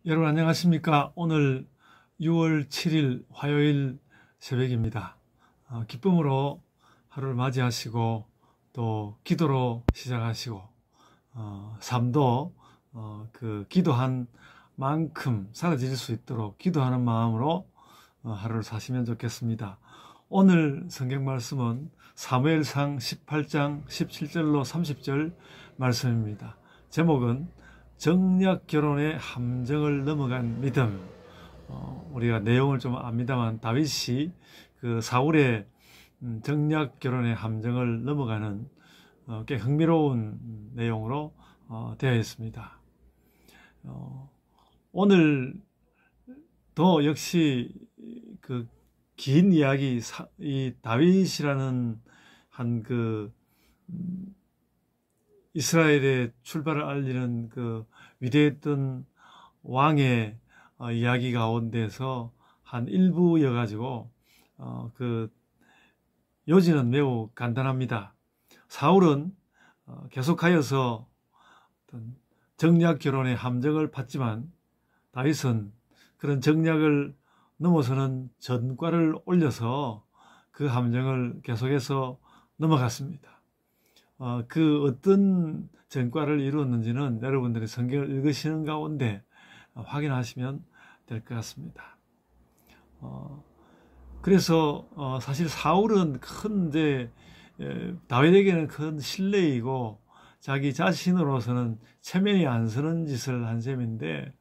여러분 안녕하십니까? 오늘 6월 7일 화요일 새벽입니다. 기쁨으로 하루를 맞이하시고 또 기도로 시작하시고 삶도 그 기도한 만큼 사라질 수 있도록 기도하는 마음으로 하루를 사시면 좋겠습니다. 오늘 성경 말씀은 사무엘상 18장 17절로 30절 말씀입니다. 제목은 정략 결혼의 함정을 넘어간 믿음. 우리가 내용을 좀 압니다만 다윗이 그 사울의 정략 결혼의 함정을 넘어가는 꽤 흥미로운 내용으로 되어 있습니다. 오늘 도 역시 그 긴 이야기, 이 다윗이라는 한 이스라엘의 출발을 알리는 그 위대했던 왕의 이야기 가운데서 한 일부여가지고 그 요지는 매우 간단합니다. 사울은 계속하여서 어떤 정략 결혼의 함정을 받지만 다윗은 그런 정략을 넘어서는 전과를 올려서 그 함정을 계속해서 넘어갔습니다. 그 어떤 전과를 이루었는지는 여러분들이 성경을 읽으시는 가운데 확인하시면 될 것 같습니다. 그래서 사실 사울은 다윗에게는 큰 신뢰이고 자기 자신으로서는 체면이 안 서는 짓을 한 셈인데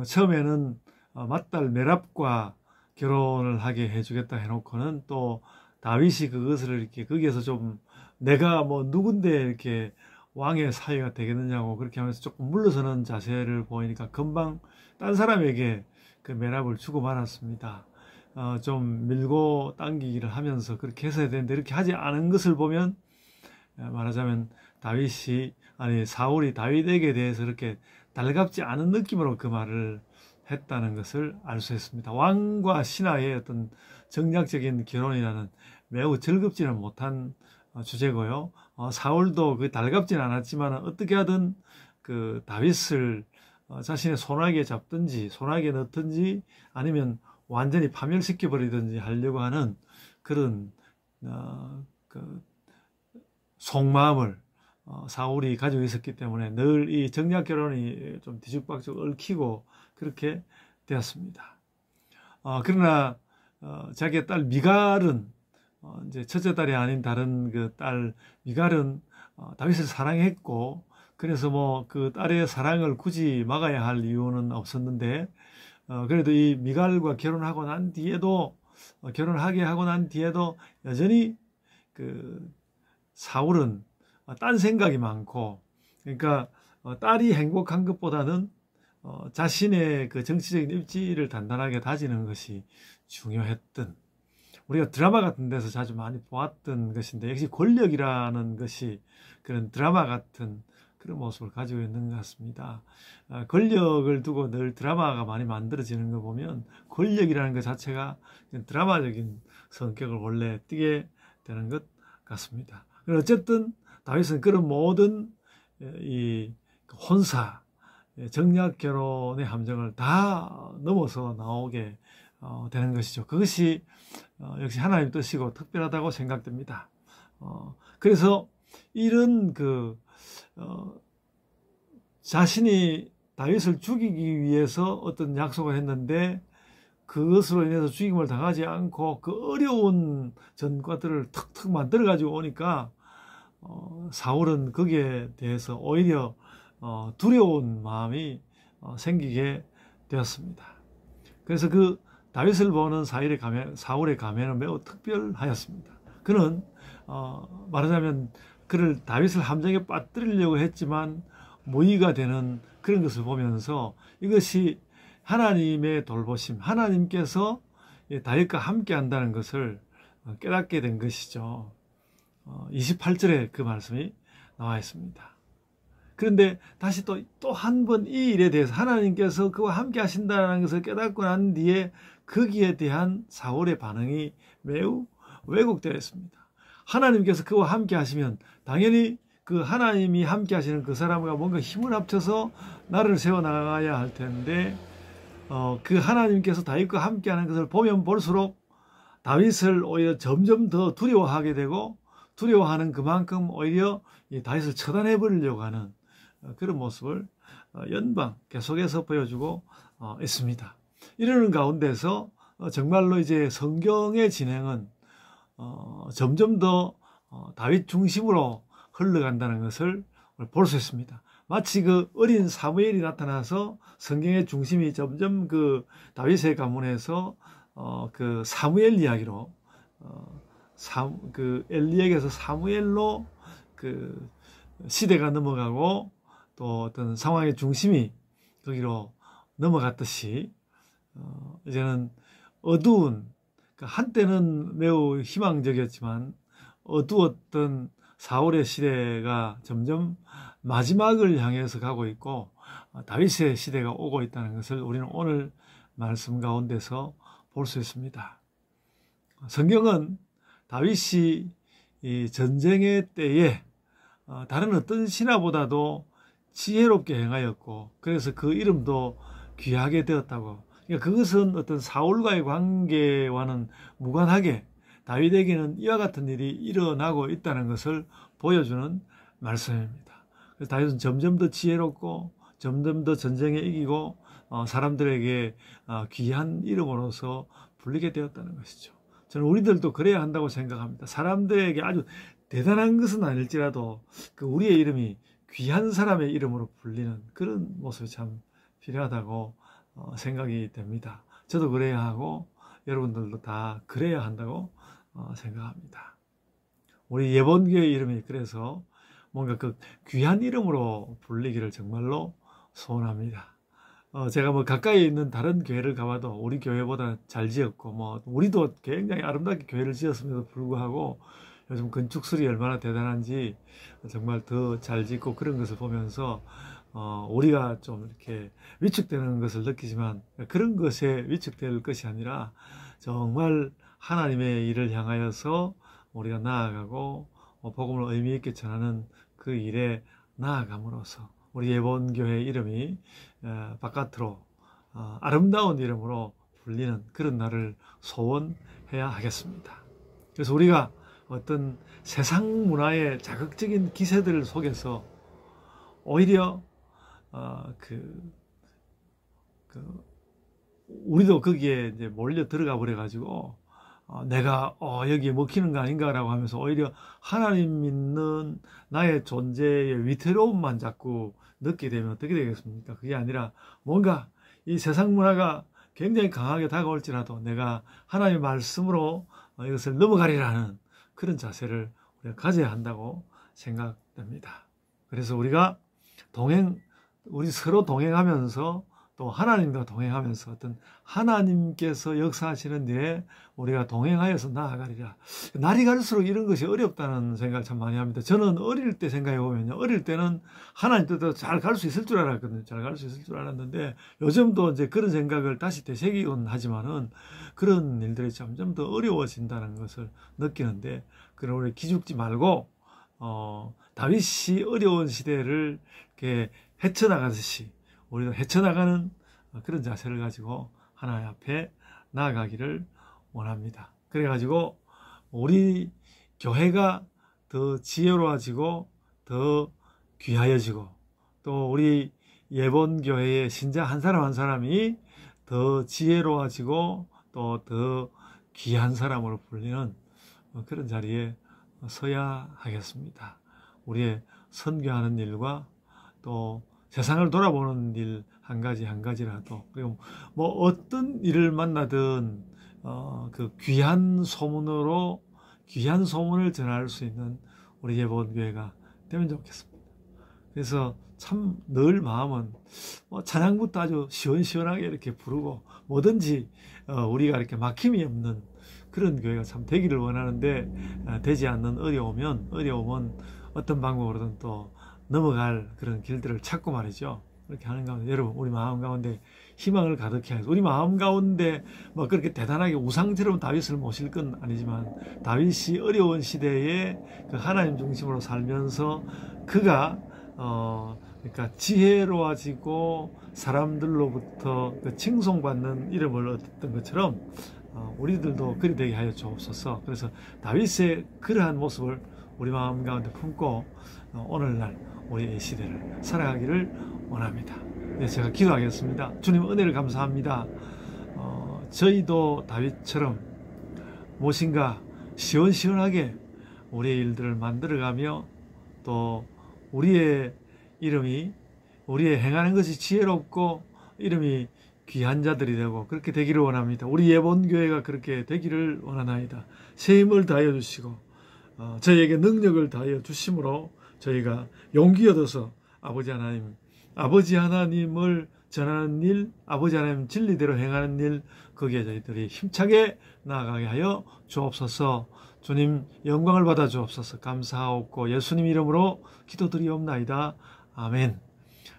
처음에는 맏딸 메랍과 결혼을 하게 해주겠다 해놓고는 또 다윗이 그것을 이렇게 거기에서 좀 내가 뭐 누군데 이렇게 왕의 사위가 되겠느냐고 그렇게 하면서 조금 물러서는 자세를 보이니까 금방 딴 사람에게 그 메랍을 주고 말았습니다. 좀 밀고 당기기를 하면서 그렇게 했어야 되는데 이렇게 하지 않은 것을 보면 말하자면 사울이 다윗에게 대해서 이렇게 달갑지 않은 느낌으로 그 말을 했다는 것을 알 수 있습니다. 왕과 신하의 어떤 정략적인 결혼이라는 매우 즐겁지는 못한 주제고요. 사울도 그 달갑지는 않았지만 어떻게 하든 그 다윗을 자신의 손아귀에 잡든지 손아귀에 넣든지 아니면 완전히 파멸시켜 버리든지 하려고 하는 그런 그 속마음을 사울이 가지고 있었기 때문에 늘 이 정략 결혼이 좀 뒤죽박죽 얽히고 그렇게 되었습니다. 그러나 자기의 딸 미갈은 이제 첫째 딸이 아닌 다른 그 딸 미갈은 다윗을 사랑했고 그래서 뭐 그 딸의 사랑을 굳이 막아야 할 이유는 없었는데 그래도 이 미갈과 결혼하게 하고 난 뒤에도 여전히 그 사울은 딴 생각이 많고 그러니까 딸이 행복한 것보다는 자신의 그 정치적인 입지를 단단하게 다지는 것이 중요했던 우리가 드라마 같은 데서 자주 많이 보았던 것인데 역시 권력이라는 것이 그런 드라마 같은 그런 모습을 가지고 있는 것 같습니다. 권력을 두고 늘 드라마가 많이 만들어지는 거 보면 권력이라는 것 자체가 드라마적인 성격을 원래 띠게 되는 것 같습니다. 어쨌든 다윗은 그런 모든 이 혼사, 정략 결혼의 함정을 다 넘어서 나오게 되는 것이죠. 그것이 역시 하나님 뜻이고 특별하다고 생각됩니다. 그래서 이런 자신이 다윗을 죽이기 위해서 어떤 약속을 했는데 그것으로 인해서 죽임을 당하지 않고 그 어려운 전과들을 턱턱 만들어 가지고 오니까 사울은 거기에 대해서 오히려 두려운 마음이 생기게 되었습니다. 그래서 그 다윗을 보는 사울의 가면은 매우 특별하였습니다. 그는 말하자면 그를 다윗을 함정에 빠뜨리려고 했지만 무의가 되는 그런 것을 보면서 이것이 하나님의 돌보심, 하나님께서 다윗과 함께 한다는 것을 깨닫게 된 것이죠. 28절에 그 말씀이 나와 있습니다. 그런데 다시 또 한 번 이 일에 대해서 하나님께서 그와 함께 하신다는 것을 깨닫고 난 뒤에 거기에 대한 사울의 반응이 매우 왜곡되어 있습니다. 하나님께서 그와 함께 하시면 당연히 그 하나님이 함께 하시는 그 사람과 뭔가 힘을 합쳐서 나라를 세워나가야 할 텐데 그 하나님께서 다윗과 함께하는 것을 보면 볼수록 다윗을 오히려 점점 더 두려워하게 되고 두려워하는 그만큼 오히려 이 다윗을 처단해 버리려고 하는 그런 모습을 연방 계속해서 보여주고 있습니다. 이러는 가운데서 정말로 이제 성경의 진행은 점점 더 다윗 중심으로 흘러간다는 것을 볼 수 있습니다. 마치 그 어린 사무엘이 나타나서 성경의 중심이 점점 그 다윗의 가문에서 그 사무엘 이야기로 그 엘리에게서 사무엘로 그 시대가 넘어가고 또 어떤 상황의 중심이 거기로 넘어갔듯이 이제는 어두운 한때는 매우 희망적이었지만 어두웠던 사울의 시대가 점점 마지막을 향해서 가고 있고 다윗의 시대가 오고 있다는 것을 우리는 오늘 말씀 가운데서 볼 수 있습니다. 성경은 다윗이 이 전쟁의 때에 다른 어떤 신하보다도 지혜롭게 행하였고 그래서 그 이름도 귀하게 되었다고. 그러니까 그것은 어떤 사울과의 관계와는 무관하게 다윗에게는 이와 같은 일이 일어나고 있다는 것을 보여주는 말씀입니다. 그래서 다윗은 점점 더 지혜롭고 점점 더 전쟁에 이기고 사람들에게 귀한 이름으로서 불리게 되었다는 것이죠. 저는 우리들도 그래야 한다고 생각합니다. 사람들에게 아주 대단한 것은 아닐지라도 그 우리의 이름이 귀한 사람의 이름으로 불리는 그런 모습이 참 필요하다고 생각이 됩니다. 저도 그래야 하고 여러분들도 다 그래야 한다고 생각합니다. 우리 예본교회 이름이 그래서 뭔가 그 귀한 이름으로 불리기를 정말로 소원합니다. 제가 뭐 가까이 있는 다른 교회를 가봐도 우리 교회보다 잘 지었고 뭐 우리도 굉장히 아름답게 교회를 지었음에도 불구하고 요즘 건축술이 얼마나 대단한지 정말 더 잘 짓고 그런 것을 보면서 우리가 좀 이렇게 위축되는 것을 느끼지만 그런 것에 위축될 것이 아니라 정말 하나님의 일을 향하여서 우리가 나아가고 복음을 의미 있게 전하는 그 일에 나아감으로써 우리 예본교회 이름이 바깥으로 아름다운 이름으로 불리는 그런 날을 소원해야 하겠습니다. 그래서 우리가 어떤 세상 문화의 자극적인 기세들 속에서 오히려 우리도 거기에 이제 몰려 들어가 버려 가지고 내가 여기에 먹히는 거 아닌가라고 하면서 오히려 하나님 믿는 나의 존재의 위태로움만 자꾸 느끼게 되면 어떻게 되겠습니까? 그게 아니라 뭔가 이 세상 문화가 굉장히 강하게 다가올지라도 내가 하나님의 말씀으로 이것을 넘어가리라는 그런 자세를 우리가 가져야 한다고 생각됩니다. 그래서 우리가 우리 서로 동행하면서 또 하나님과 동행하면서 어떤 하나님께서 역사하시는 일에 우리가 동행하여서 나아가리라. 날이 갈수록 이런 것이 어렵다는 생각을 참 많이 합니다. 저는 어릴 때 생각해 보면요. 어릴 때는 하나님 뜻대로 잘 갈 수 있을 줄 알았거든요. 잘 갈 수 있을 줄 알았는데 요즘도 이제 그런 생각을 다시 되새기곤 하지만은 그런 일들이 점점 더 어려워진다는 것을 느끼는데 그럼 우리 기죽지 말고 다윗이 어려운 시대를 이렇게 헤쳐나가듯이 우리도 헤쳐나가는 그런 자세를 가지고 하나님 앞에 나아가기를 원합니다. 그래가지고 우리 교회가 더 지혜로워지고 더 귀하여지고 또 우리 예본교회의 신자 한 사람 한 사람이 더 지혜로워지고 또 더 귀한 사람으로 불리는 그런 자리에 서야 하겠습니다. 우리의 선교하는 일과 또 세상을 돌아보는 일 한 가지라도 그리고 뭐 어떤 일을 만나든 그 귀한 소문으로 귀한 소문을 전할 수 있는 우리 예본교회가 되면 좋겠습니다. 그래서 참 늘 마음은 찬양부터 아주 시원시원하게 이렇게 부르고 뭐든지 우리가 이렇게 막힘이 없는 그런 교회가 참 되기를 원하는데 되지 않는 어려움은 어떤 방법으로든 또 넘어갈 그런 길들을 찾고 말이죠. 그렇게 하는 가운데 여러분 우리 마음 가운데 희망을 가득해 하소서. 우리 마음 가운데 뭐 그렇게 대단하게 우상처럼 다윗을 모실 건 아니지만 다윗이 어려운 시대에 그 하나님 중심으로 살면서 그가 그러니까 지혜로워지고 사람들로부터 그 칭송받는 이름을 얻었던 것처럼 우리들도 그리 되게 하여 주옵소서. 그래서 다윗의 그러한 모습을 우리 마음 가운데 품고 오늘날 우리의 시대를 살아가기를 원합니다. 네, 제가 기도하겠습니다. 주님 은혜를 감사합니다. 저희도 다윗처럼 무엇인가 시원시원하게 우리의 일들을 만들어가며 또 우리의 이름이 우리의 행하는 것이 지혜롭고 이름이 귀한 자들이 되고 그렇게 되기를 원합니다. 우리 예본교회가 그렇게 되기를 원하나이다. 새 힘을 다하여 주시고 저희에게 능력을 다하여 주심으로 저희가 용기 얻어서 아버지 하나님을 전하는 일, 아버지 하나님 진리대로 행하는 일, 거기에 저희들이 힘차게 나아가게 하여 주옵소서. 주님 영광을 받아 주옵소서. 감사하옵고 예수님 이름으로 기도드리옵나이다. 아멘.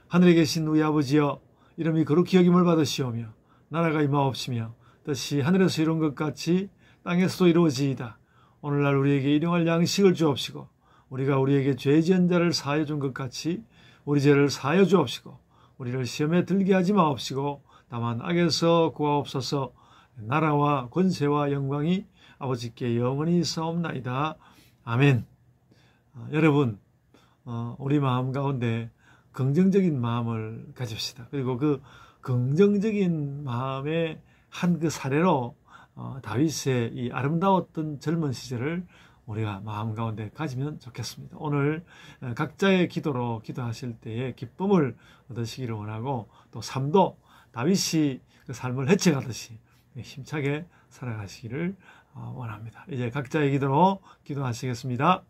하늘에 계신 우리 아버지여, 이름이 거룩히 여김을 받으시오며 나라가 임하옵시며 뜻이 하늘에서 이룬 것 같이 땅에서도 이루어지이다. 오늘날 우리에게 일용할 양식을 주옵시고 우리가 우리에게 죄 지은 자를 사하여 준 것 같이 우리 죄를 사하여 주옵시고 우리를 시험에 들게 하지 마옵시고 다만 악에서 구하옵소서. 나라와 권세와 영광이 아버지께 영원히 있사옵나이다. 아멘. 여러분 우리 마음 가운데 긍정적인 마음을 가집시다. 그리고 그 긍정적인 마음의 한 그 사례로 다윗의 이 아름다웠던 젊은 시절을 우리가 마음 가운데 가지면 좋겠습니다. 오늘 각자의 기도로 기도하실 때에 기쁨을 얻으시기를 원하고 또 삶도 다윗이 그 삶을 헤쳐가듯이 힘차게 살아가시기를 원합니다. 이제 각자의 기도로 기도하시겠습니다.